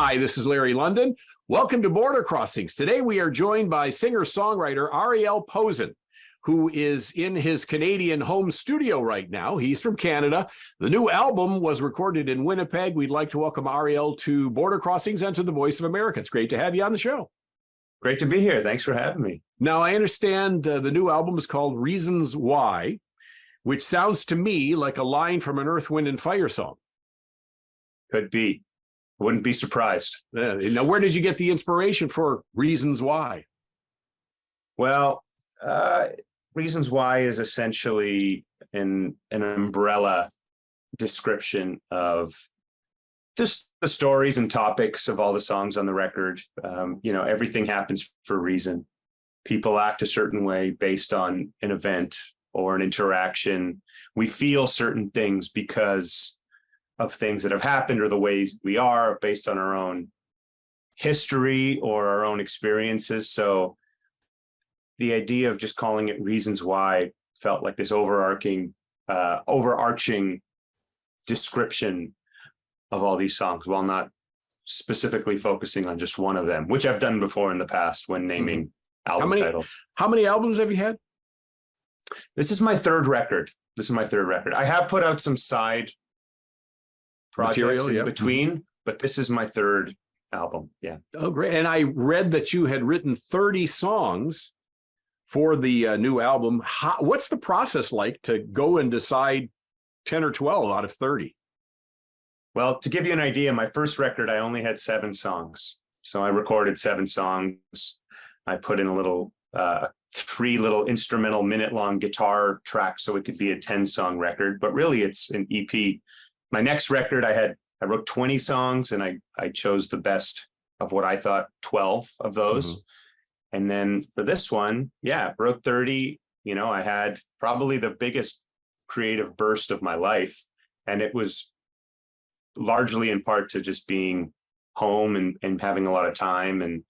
Hi, this is Larry London. Welcome to Border Crossings. Today we are joined by singer-songwriter Ariel Posen, who is in his Canadian home studio right now. He's from Canada. The new album was recorded in Winnipeg. We'd like to welcome Ariel to Border Crossings and to the Voice of America. It's great to have you on the show. Great to be here. Thanks for having me. Now, I understand the new album is called Reasons Why, which sounds to me like a line from an Earth, Wind, and Fire song. Could be. Wouldn't be surprised. Now, where did you get the inspiration for Reasons Why? Well, Reasons Why is essentially an umbrella description of just the stories and topics of all the songs on the record. Everything happens for a reason. People act a certain way based on an event or an interaction. We feel certain things because of things that have happened or the ways we are based on our own history or our own experiences. So the idea of just calling it Reasons Why felt like this overarching description of all these songs, while not specifically focusing on just one of them, which I've done before in the past when naming album titles. How many albums have you had? This is my third record. I have put out some side projects in between, but this is my third album. Yeah. Oh, great. And I read that you had written 30 songs for the new album. What's the process like to go and decide 10 or 12 out of 30? Well, to give you an idea, my first record, I only had 7 songs. So I recorded 7 songs. I put in a little 3 little instrumental minute-long guitar tracks so it could be a 10-song record, but really it's an EP. My next record, I wrote 20 songs, and I chose the best of what I thought 12 of those. And then for this one, wrote 30. I had probably the biggest creative burst of my life, and it was largely in part to just being home and having a lot of time, and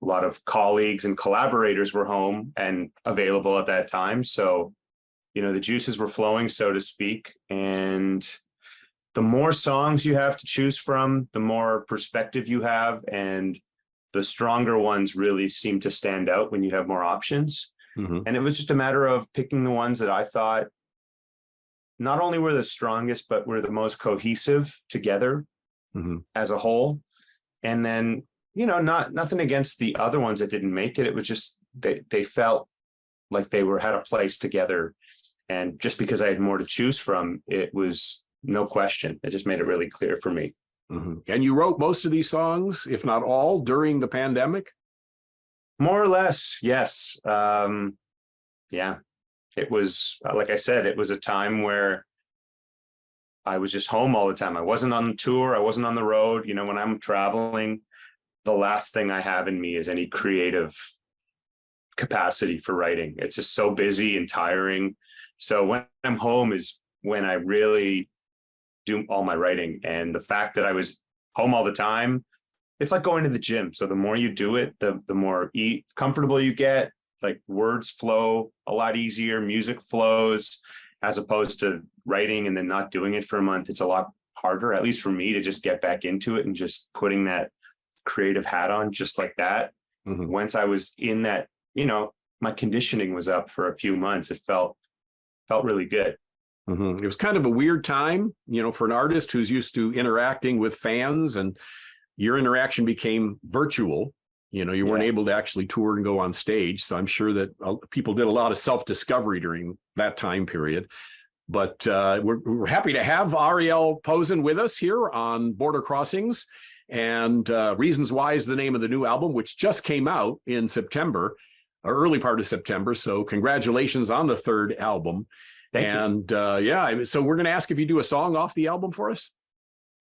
a lot of colleagues and collaborators were home and available at that time. So, the juices were flowing, so to speak. And the more songs you have to choose from, the more perspective you have, and the stronger ones really seem to stand out when you have more options. And it was just a matter of picking the ones that I thought not only were the strongest, but were the most cohesive together as a whole. And then, nothing against the other ones that didn't make it. It was just, they felt like they had a place together. And just because I had more to choose from, it was no question. It just made it really clear for me. And you wrote most of these songs, if not all, during the pandemic? More or less, yes. It was, like I said, it was a time where I was just home all the time. I wasn't on the tour. I wasn't on the road. When I'm traveling, the last thing I have in me is any creative capacity for writing. It's just so busy and tiring. So when I'm home is when I really do all my writing. And the fact that I was home all the time, it's like going to the gym. So the more you do it, the more comfortable you get. Like words flow a lot easier, music flows, as opposed to writing and then not doing it for a month. It's a lot harder, at least for me, to just get back into it and just putting that creative hat on just like that. Once I was in that, my conditioning was up for a few months. It felt really good. It was kind of a weird time, for an artist who's used to interacting with fans, and your interaction became virtual. You weren't able to actually tour and go on stage. So I'm sure that people did a lot of self-discovery during that time period. But we're happy to have Ariel Posen with us here on Border Crossings. And Reasons Why is the name of the new album, which just came out in September, or early part of September. So congratulations on the third album. Thank you. So we're going to ask if you do a song off the album for us.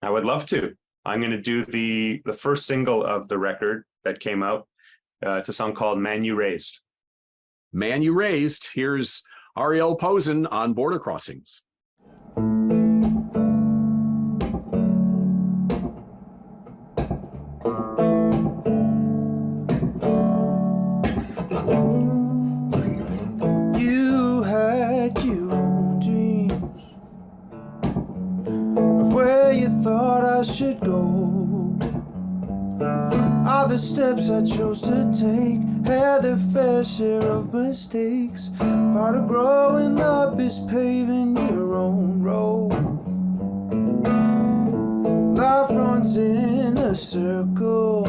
I would love to. I'm going to do the first single of the record that came out. It's a song called Man You Raised. Man You Raised. Here's Ariel Posen on Border Crossings. You had your own dreams of where you thought I should go. the steps I chose to take had their fair share of mistakes. Part of growing up is paving your own road. Life runs in a circle.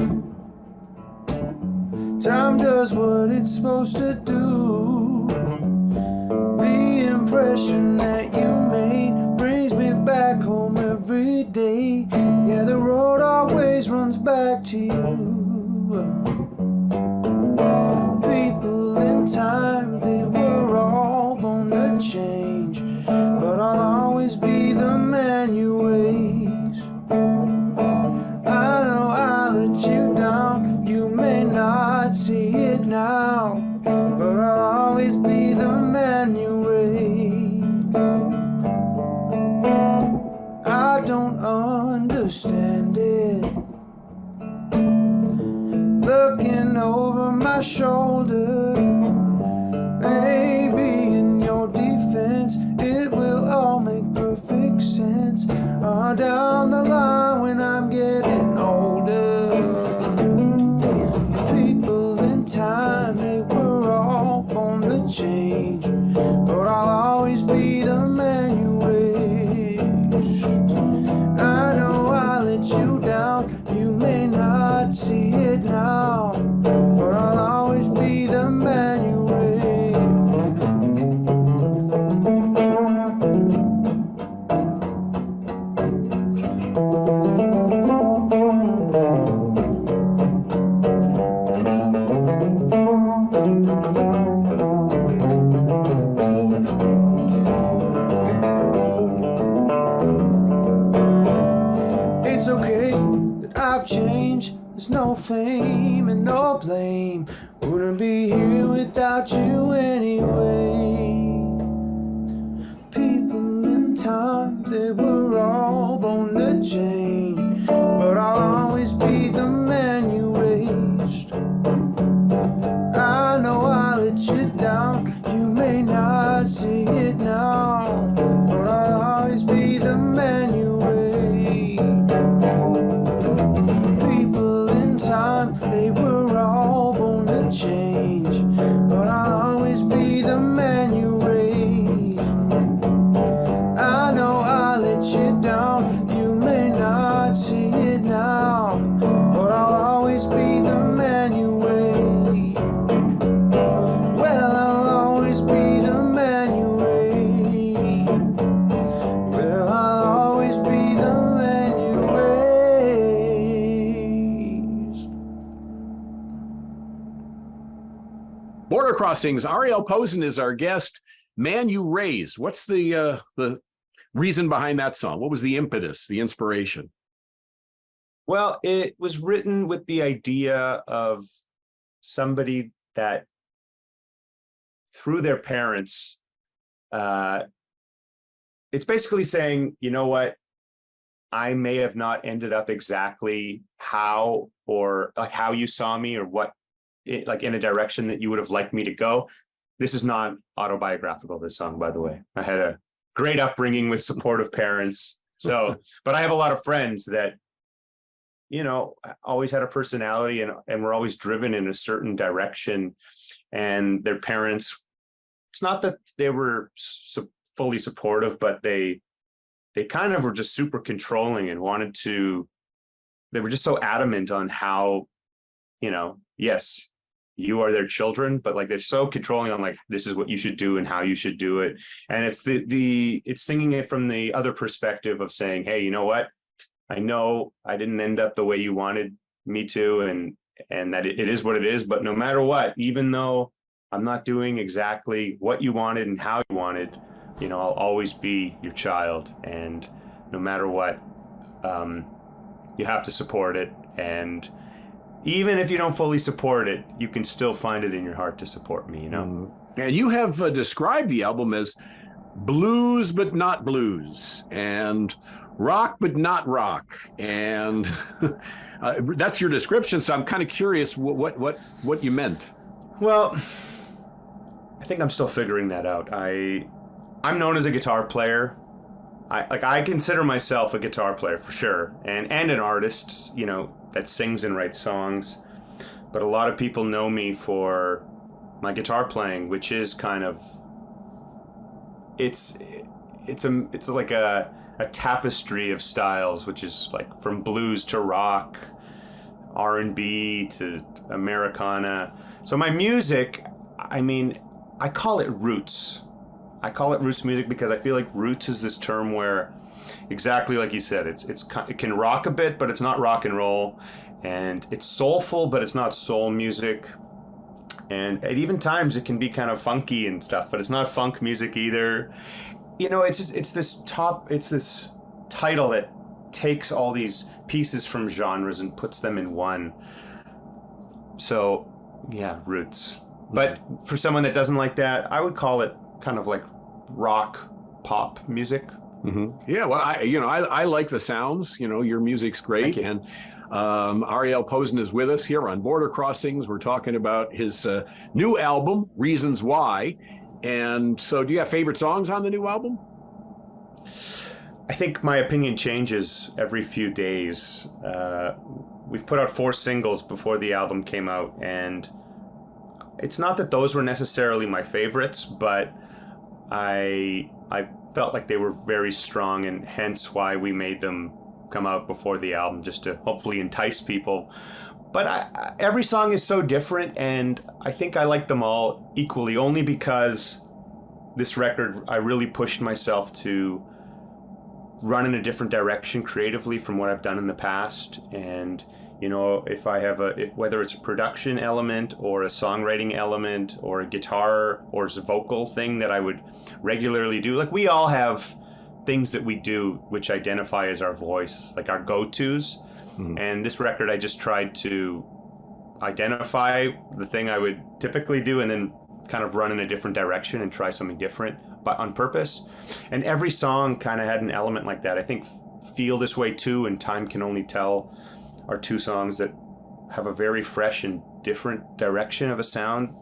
Time does what it's supposed to do. The impression that you made brings me back home every day. Yeah, the road always runs back to you. People in time, they were all born to change, but I'll always be the man you raised. I know I let you down, you may not see it now, but I'll always be the man you raised. I don't understand it. Looking over my shoulder, maybe in your defense, it will all make perfect sense. Down the line when I'm getting older. People in time, they were all born to change, but I'll always be the man you wish. I know I let you down, you may not see it now, but I'll always be the man you wish. It's okay that I've changed. There's no fame and no blame. Wouldn't be here without you anyway. People in time, they were all born to change, but I'll always be the man you raised. I know I let you down, you may not see it now, but I'll always be the man you raised. People in time, they were all born to change, but I'll always be the man you raised. I know I let you down, you may not see it now, but I'll always be the man you raised. Well, I'll always be the man you raised. Well, I'll always be the man you raised. Border Crossings, Ariel Posen is our guest. Man You Raised. What's the reason behind that song? What was the impetus, the inspiration? Well, it was written with the idea of somebody that through their parents, it's basically saying, you know what, I may have not ended up exactly how, or like how you saw me, or what, like in a direction that you would have liked me to go. This is not autobiographical, this song, by the way. I had a great upbringing with supportive parents. So, but I have a lot of friends that, you know, always had a personality and were always driven in a certain direction. And their parents, it's not that they were fully supportive, but they kind of were just super controlling and they were just so adamant on how, you know, yes, you are their children, but like they're so controlling on like, this is what you should do and how you should do it. And it's it's singing it from the other perspective of saying, hey, you know what? I know I didn't end up the way you wanted me to, and that it is what it is. But no matter what, even though I'm not doing exactly what you wanted and how you wanted, you know, I'll always be your child. And no matter what, you have to support it. And even if you don't fully support it, you can still find it in your heart to support me, you know? And you have described the album as blues, but not blues, and rock, but not rock. And that's your description. So I'm kind of curious what you meant. Well, I think I'm still figuring that out. I'm known as a guitar player. I consider myself a guitar player for sure, and an artist, you know, that sings and writes songs. but a lot of people know me for my guitar playing, which is kind of, it's like a tapestry of styles, which is like from blues to rock, R&B to Americana. So my music, I mean, I call it roots. I call it roots music because I feel like roots is this term where, exactly like you said, it can rock a bit, but it's not rock and roll, and it's soulful, but it's not soul music. And at even times it can be kind of funky and stuff, but it's not funk music either. You know, it's this title that takes all these pieces from genres and puts them in one. So, yeah, roots. But for someone that doesn't like that, I would call it kind of like rock pop music. Mm-hmm. Yeah, well, I like the sounds. You know, your music's great, and Ariel Posen is with us here on Border Crossings. We're talking about his new album, Reasons Why. And so, do you have favorite songs on the new album? I think my opinion changes every few days. We've put out 4 singles before the album came out, and it's not that those were necessarily my favorites, but I felt like they were very strong, and hence why we made them come out before the album, just to hopefully entice people. But every song is so different, and I think I like them all equally, only because this record, I really pushed myself to run in a different direction creatively from what I've done in the past. And, you know, if I have whether it's a production element or a songwriting element or a guitar or a vocal thing that I would regularly do, like we all have things that we do which identify as our voice, like our go-tos. Mm-hmm. And this record, I just tried to identify the thing I would typically do and then kind of run in a different direction and try something different, but on purpose. And every song kind of had an element like that. I think Feel This Way Too and Time Can Only Tell are 2 songs that have a very fresh and different direction of a sound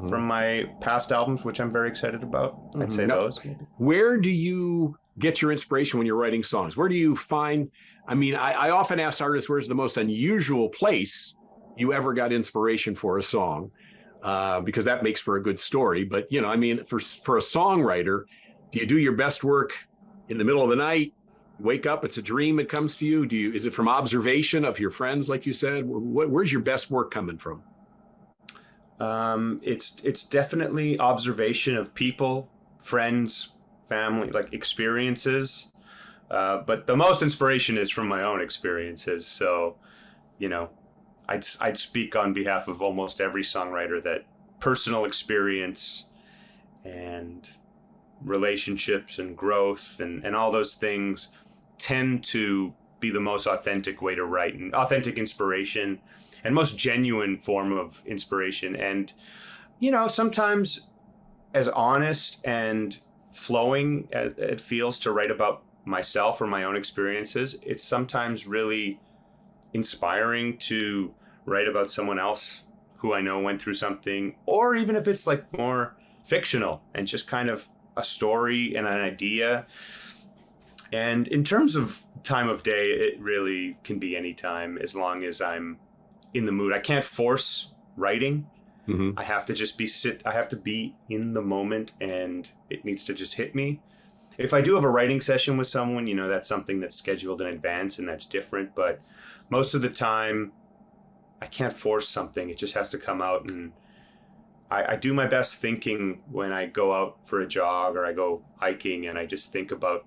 from my past albums, which I'm very excited about. I'd say those. Where do you get your inspiration when you're writing songs? Where do you find, I mean, I often ask artists, where's the most unusual place you ever got inspiration for a song? Because that makes for a good story. But, you know, I mean, for a songwriter, do you do your best work in the middle of the night? Wake up, it's a dream, it comes to you? Is it from observation of your friends, like you said? Where's your best work coming from? It's definitely observation of people, friends, family, like experiences. But the most inspiration is from my own experiences. So, you know, I'd speak on behalf of almost every songwriter that personal experience and relationships and growth and all those things tend to be the most authentic way to write, and authentic inspiration and most genuine form of inspiration. And, you know, sometimes as honest and flowing as it feels to write about myself or my own experiences, it's sometimes really inspiring to write about someone else who I know went through something, or even if it's like more fictional and just kind of a story and an idea. And in terms of time of day, it really can be any time as long as I'm in the mood. I can't force writing. I have to just I have to be in the moment, and it needs to just hit me. If I do have a writing session with someone, you know, that's something that's scheduled in advance and that's different. But most of the time, I can't force something. It just has to come out. And I do my best thinking when I go out for a jog or I go hiking, and I just think about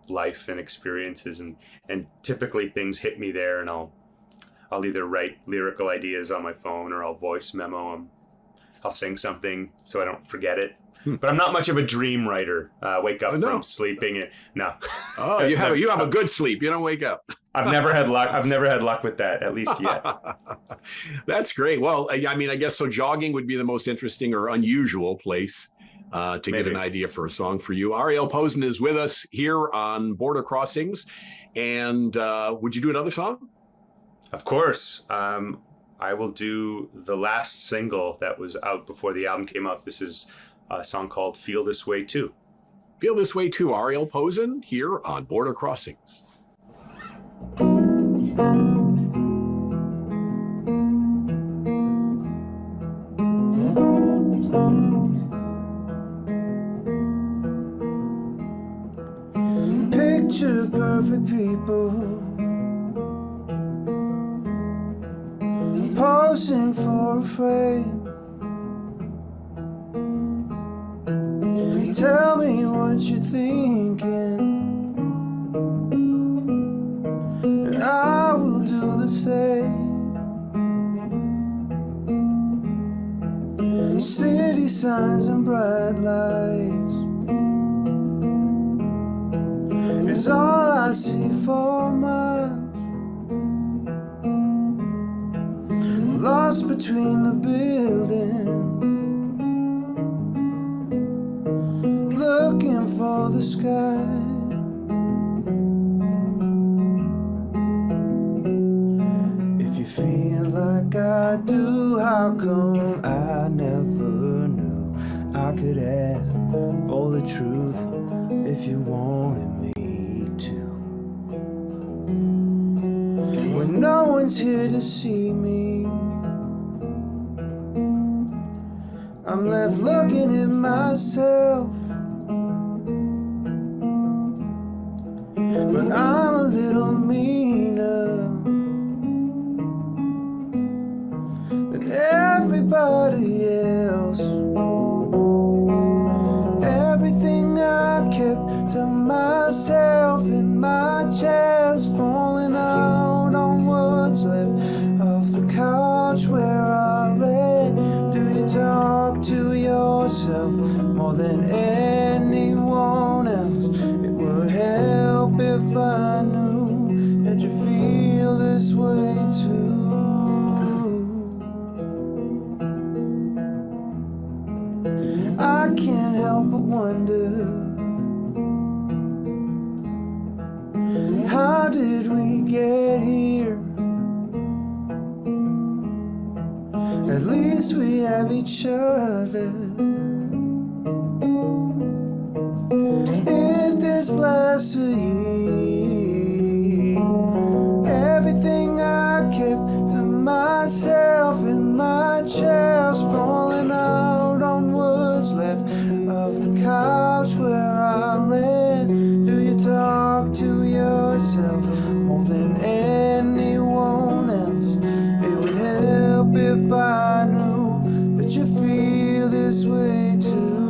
life and experiences, and typically things hit me there, and I'll either write lyrical ideas on my phone or I'll voice memo them. I'll sing something so I don't forget it. But I'm not much of a dream writer. Wake up from sleeping and no. Oh, you have a good sleep. You don't wake up. I've never had luck. I've never had luck with that, at least yet. That's great. Well, I mean, I guess so. Jogging would be the most interesting or unusual place to get an idea for a song for you. Ariel Posen is with us here on Border Crossings. And would you do another song? Of course. I will do the last single that was out before the album came out. This is a song called Feel This Way Too. Feel This Way Too, Ariel Posen here on Border Crossings. picture perfect people posing for a frame. Tell me what you're thinking, and I will do the same. City signs and bright lights is all I see for miles. Lost between the buildings, looking for the sky. If you feel like I do, how come I never knew I could ask for the truth if you wanted me to? When no one's here to see me, I'm left looking at myself. But I'm a little meaner than everybody else. Everything I kept to myself in my chest, falling out on what's left of the couch where I lay. Do you talk to yourself more than anyone else? It would help if I knew that you feel this way too. I can't help but wonder, how did we get here? At least we have each other. If this lasts a year, everything I kept to myself in my chest, falling out on what's left of the couch where I lay. Do you talk to yourself more than anyone else? It would help if I knew that you feel this way too.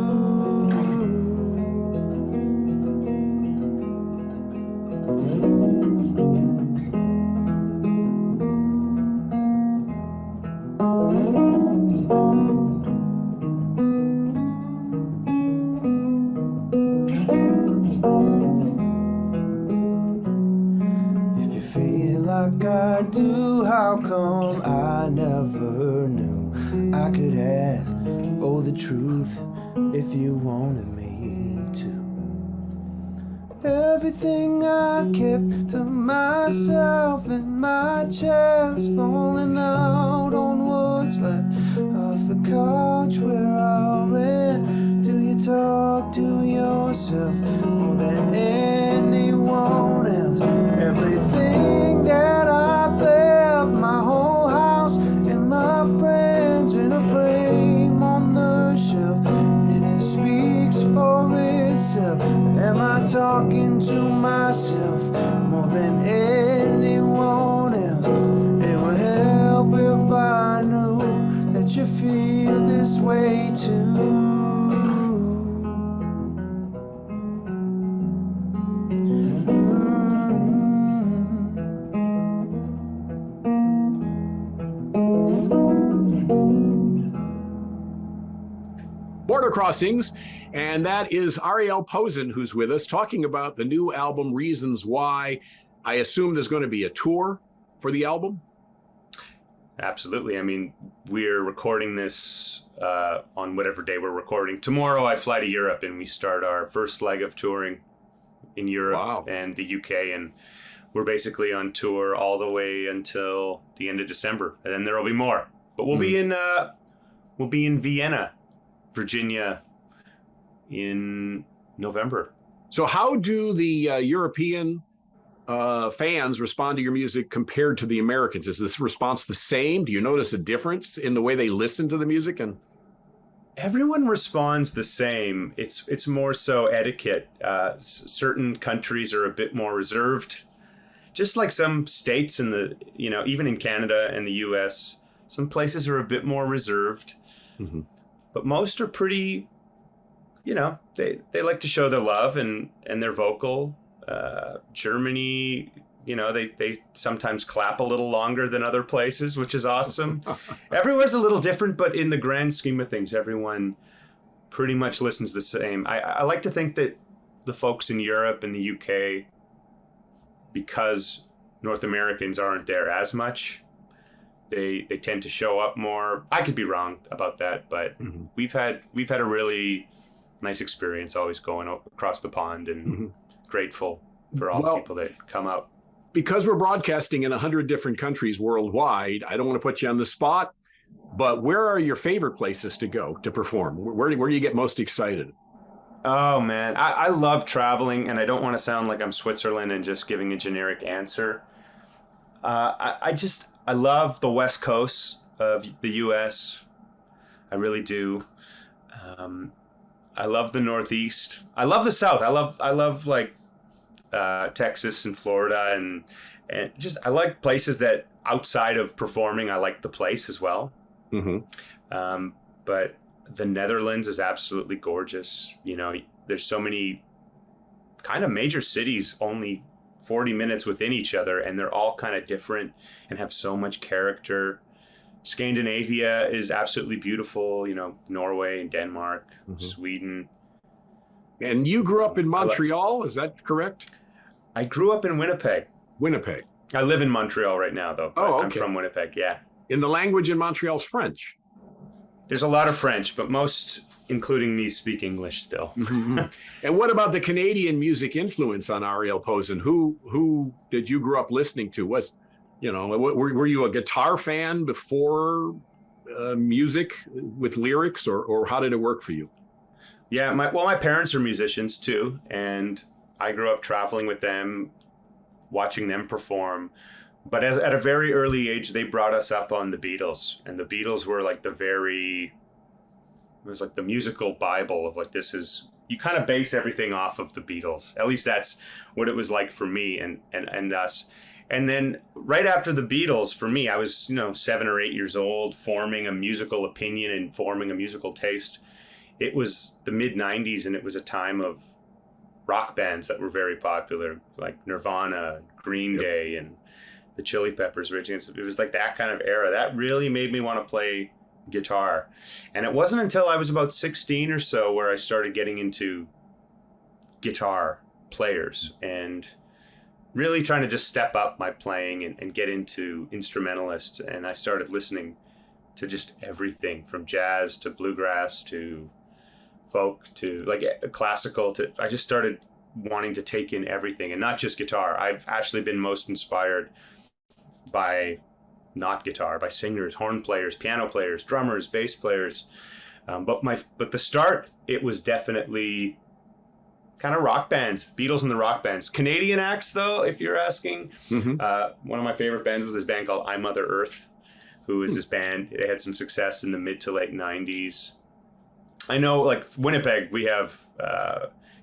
If you feel like I do, how come I never knew I could ask for the truth if you wanted me to? Everything I kept to myself in my chest, falling out on what's left of the couch where I lay. Do you talk to yourself more than anyone else? Everything that I've left, my whole house and my friends in a frame on the shelf, and it speaks for itself. Am I talking to myself more than anyone else? It would help if I knew that you feel this way too. Border Crossings, and that is Ariel Posen who's with us talking about the new album Reasons Why. I assume there's going to be a tour for the album? Absolutely. I mean, we're recording this on whatever day we're recording. Tomorrow I fly to Europe and we start our first leg of touring in Europe and the UK, and we're basically on tour all the way until the end of December, and then there will be more. But we'll be in Vienna, Virginia in November. So how do the European fans respond to your music compared to the Americans? Is this response the same? Do you notice a difference in the way they listen to the music? And Everyone responds the same. It's more so etiquette. Certain countries are a bit more reserved, just like some states in the, even in Canada and the US, some places are a bit more reserved, Mm-hmm. but most are pretty, they like to show their love and they're vocal. Germany, they sometimes clap a little longer than other places, which is awesome. Everywhere's a little different, but in the grand scheme of things, everyone pretty much listens the same. I like to think that the folks in Europe and the UK, because North Americans aren't there as much, they tend to show up more. I could be wrong about that, but Mm-hmm. we've had a really nice experience always going across the pond, and Mm-hmm. grateful for all the people that come out. Because we're broadcasting in 100 different countries worldwide, I don't want to put you on the spot, but where are your favorite places to go to perform? Where do you get most excited? Oh man, I love traveling, and I don't want to sound like I'm Switzerland and just giving a generic answer. I love the West Coast of the U.S. I really do. I love the Northeast. I love the South. I love like Texas and Florida, and just I like places that outside of performing, I like the place as well. Mm-hmm. But the Netherlands is absolutely gorgeous. There's so many kind of major cities only 40 minutes within each other, and they're all kind of different and have so much character. Scandinavia is absolutely beautiful. Norway and Denmark, Mm-hmm. Sweden. And you grew up in Montreal, is that correct? I grew up in Winnipeg. Winnipeg. I live in Montreal right now, though. But Oh, okay. I'm from Winnipeg, yeah. In the language in Montreal is French. There's a lot of French, but most, including me, speak English still. And what about the Canadian music influence on Ariel Posen? Who did you grow up listening to? Were you a guitar fan before music with lyrics, or how did it work for you? Yeah, my parents are musicians too, and I grew up traveling with them, watching them perform. But at a very early age, they brought us up on the Beatles, and the Beatles were like it was like the musical Bible of like, you kind of base everything off of the Beatles. At least that's what it was like for me and us. And then right after the Beatles, for me, I was, 7 or 8 years old, forming a musical opinion and forming a musical taste. It was the mid-90s, and it was a time of rock bands that were very popular, like Nirvana, Green Day, and the Chili Peppers. It was like that kind of era. That really made me want to play guitar. And it wasn't until I was about 16 or so where I started getting into guitar players and really trying to just step up my playing and get into instrumentalist. And I started listening to just everything from jazz to bluegrass to folk to like classical I just started wanting to take in everything, and not just guitar. I've actually been most inspired by not guitar, by singers, horn players, piano players, drummers, bass players. But the start, it was definitely kind of rock bands, Beatles and the rock bands. Canadian acts, though, if you're asking. Mm-hmm. One of my favorite bands was this band called I Mother Earth, who is this band. They had some success in the mid to late 90s. I know, like Winnipeg, we have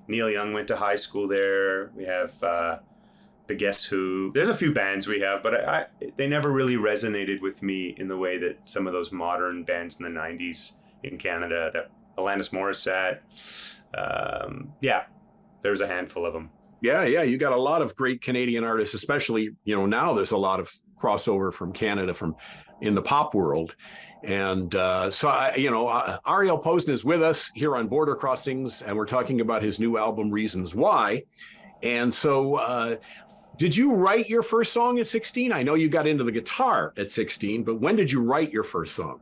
Neil Young went to high school there. We have the Guess Who. There's a few bands we have, but they never really resonated with me in the way that some of those modern bands in the 90s in Canada, that Alanis Morissette. There's a handful of them. Yeah, you got a lot of great Canadian artists, especially, now there's a lot of crossover from Canada in the pop world. And Ariel Posen is with us here on Border Crossings, and we're talking about his new album, Reasons Why. And so did you write your first song at 16? I know you got into the guitar at 16, but when did you write your first song?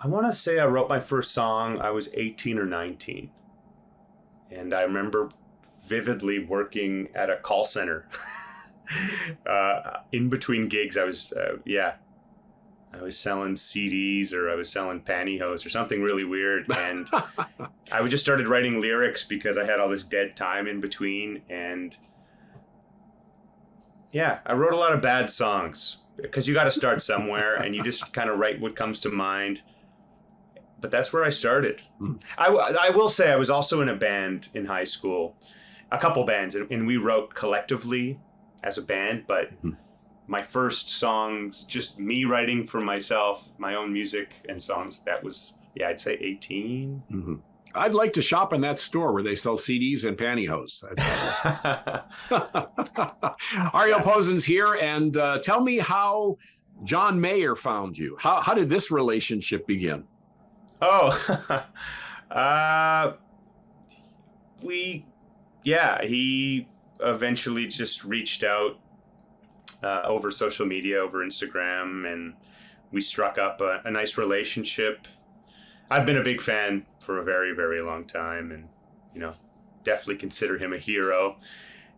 I want to say I wrote my first song, I was 18 or 19. And I remember vividly working at a call center. In between gigs, I was selling CDs, or I was selling pantyhose or something really weird. And I just started writing lyrics because I had all this dead time in between. And yeah, I wrote a lot of bad songs because you got to start somewhere and you just kind of write what comes to mind. but that's where I started. Mm. I will say I was also in a band in high school, a couple bands, and we wrote collectively as a band, but my first songs, just me writing for myself, my own music and songs, that was, I'd say 18. Mm-hmm. I'd like to shop in that store where they sell CDs and pantyhose. Ariel Posen's here, and tell me how John Mayer found you. How did this relationship begin? Oh, he eventually just reached out over social media, over Instagram, and we struck up a nice relationship. I've been a big fan for a very, very long time, and, definitely consider him a hero.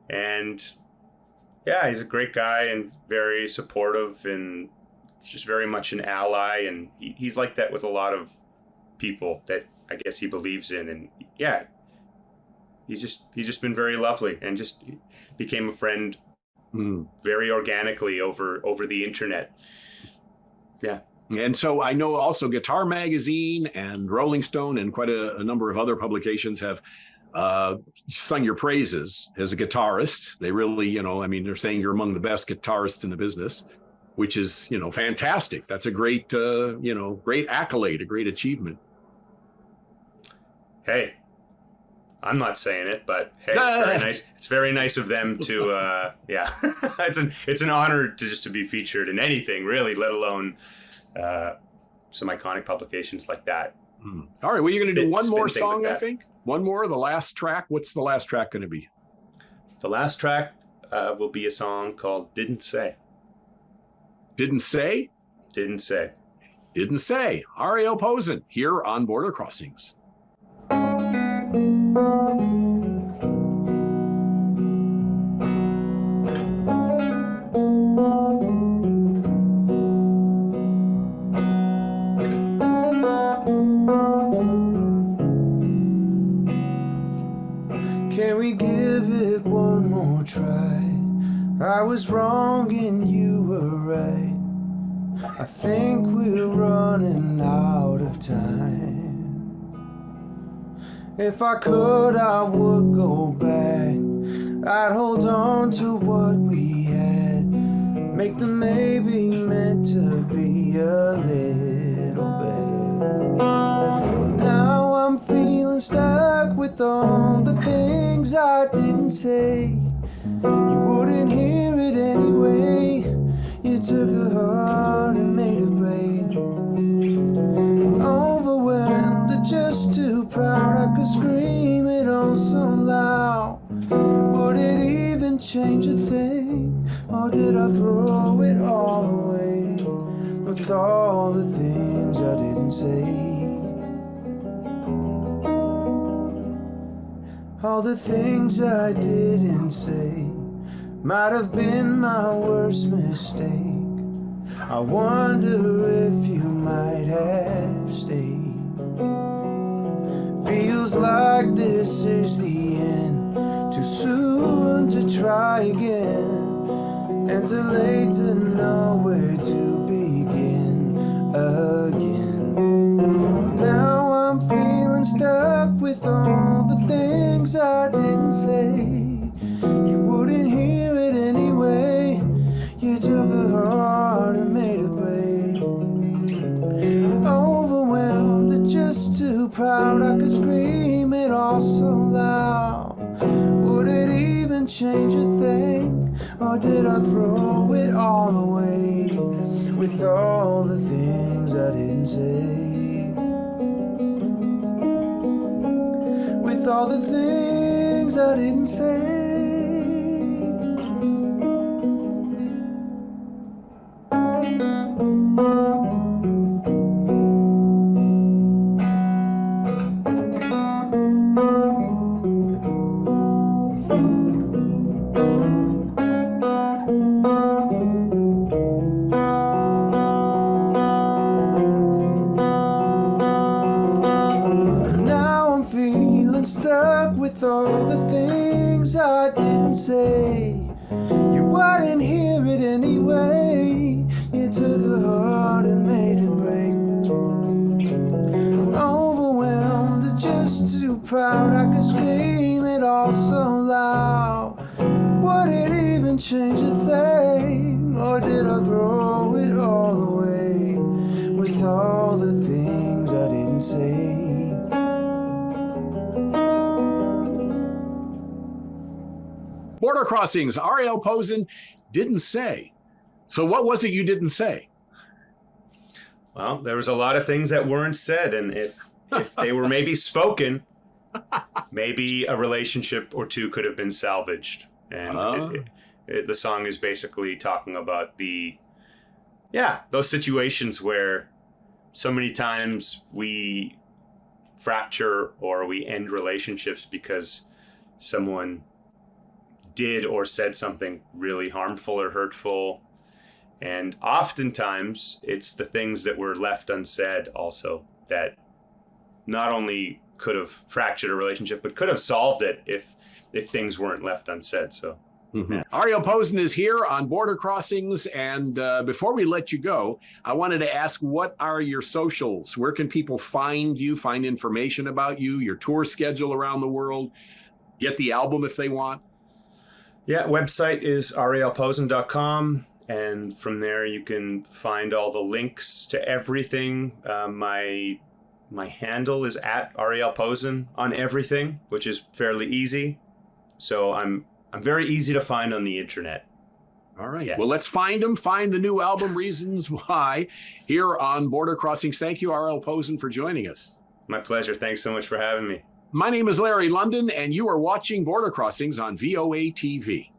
And he's a great guy and very supportive and just very much an ally. And he's like that with a lot of people that I guess he believes in. And he's just been very lovely and just became a friend very organically over the internet. Yeah. And so I know also Guitar Magazine and Rolling Stone and quite a number of other publications have sung your praises as a guitarist. They really, they're saying you're among the best guitarists in the business, which is, fantastic. That's a great, great accolade, a great achievement. Hey, I'm not saying it, but hey, it's very nice. It's very nice of them to, it's an honor to be featured in anything really, let alone some iconic publications like that. All right, well, you're going to do one more song, like I think. One more, the last track. What's the last track going to be? The last track will be a song called Didn't Say. Didn't Say? Didn't Say. Didn't Say. Ariel Posen here on Border Crossings. Can we give it one more try? I was wrong and you were right. I think we're running out of time. If I could, I would go back. I'd hold on to what we had. Make the maybe meant to be a little better. Now I'm feeling stuck with all the things I didn't say. You wouldn't hear it anyway. You took a heart and made it break. Overwhelmed or just too proud, I could scream it all so loud. Would it even change a thing? Or did I throw it all away with all the things I didn't say? All the things I didn't say might have been my worst mistake. I wonder if you might have stayed. Feels like this is the end. Too soon to try again, and too late to know where to begin again. Now I'm feeling stuck with all the things I didn't say. You wouldn't hear it anyway. You took a heart and made it break. Overwhelmed or just too proud, I could scream it all so loud. Would it even change a thing? Or did I throw it all away with all the things I didn't say? With all the things I didn't say. Stuck with all the things I didn't say. You wouldn't hear it anyway. You took a heart and made it break. just too proud I could scream it all so loud. Would it even change a thing? Or did I throw it all away with all the things I didn't say? Border Crossings, Ariel Posen didn't say. So what was it you didn't say? Well, there was a lot of things that weren't said, and if they were maybe spoken, maybe a relationship or two could have been salvaged. And the song is basically talking about those situations where so many times we fracture or we end relationships because someone did or said something really harmful or hurtful. And oftentimes it's the things that were left unsaid also that not only could have fractured a relationship, but could have solved it if things weren't left unsaid. So Ariel Posen is here on Border Crossings. And before we let you go, I wanted to ask, what are your socials? Where can people find you, find information about you, your tour schedule around the world, get the album if they want? Yeah, website is arielposen.com. And from there, you can find all the links to everything. My handle is at Ariel Posen on everything, which is fairly easy. So I'm very easy to find on the internet. All right. Yes. Well, let's find them. Find the new album, Reasons Why, here on Border Crossings. Thank you, Ariel Posen, for joining us. My pleasure. Thanks so much for having me. My name is Larry London, and you are watching Border Crossings on VOA TV.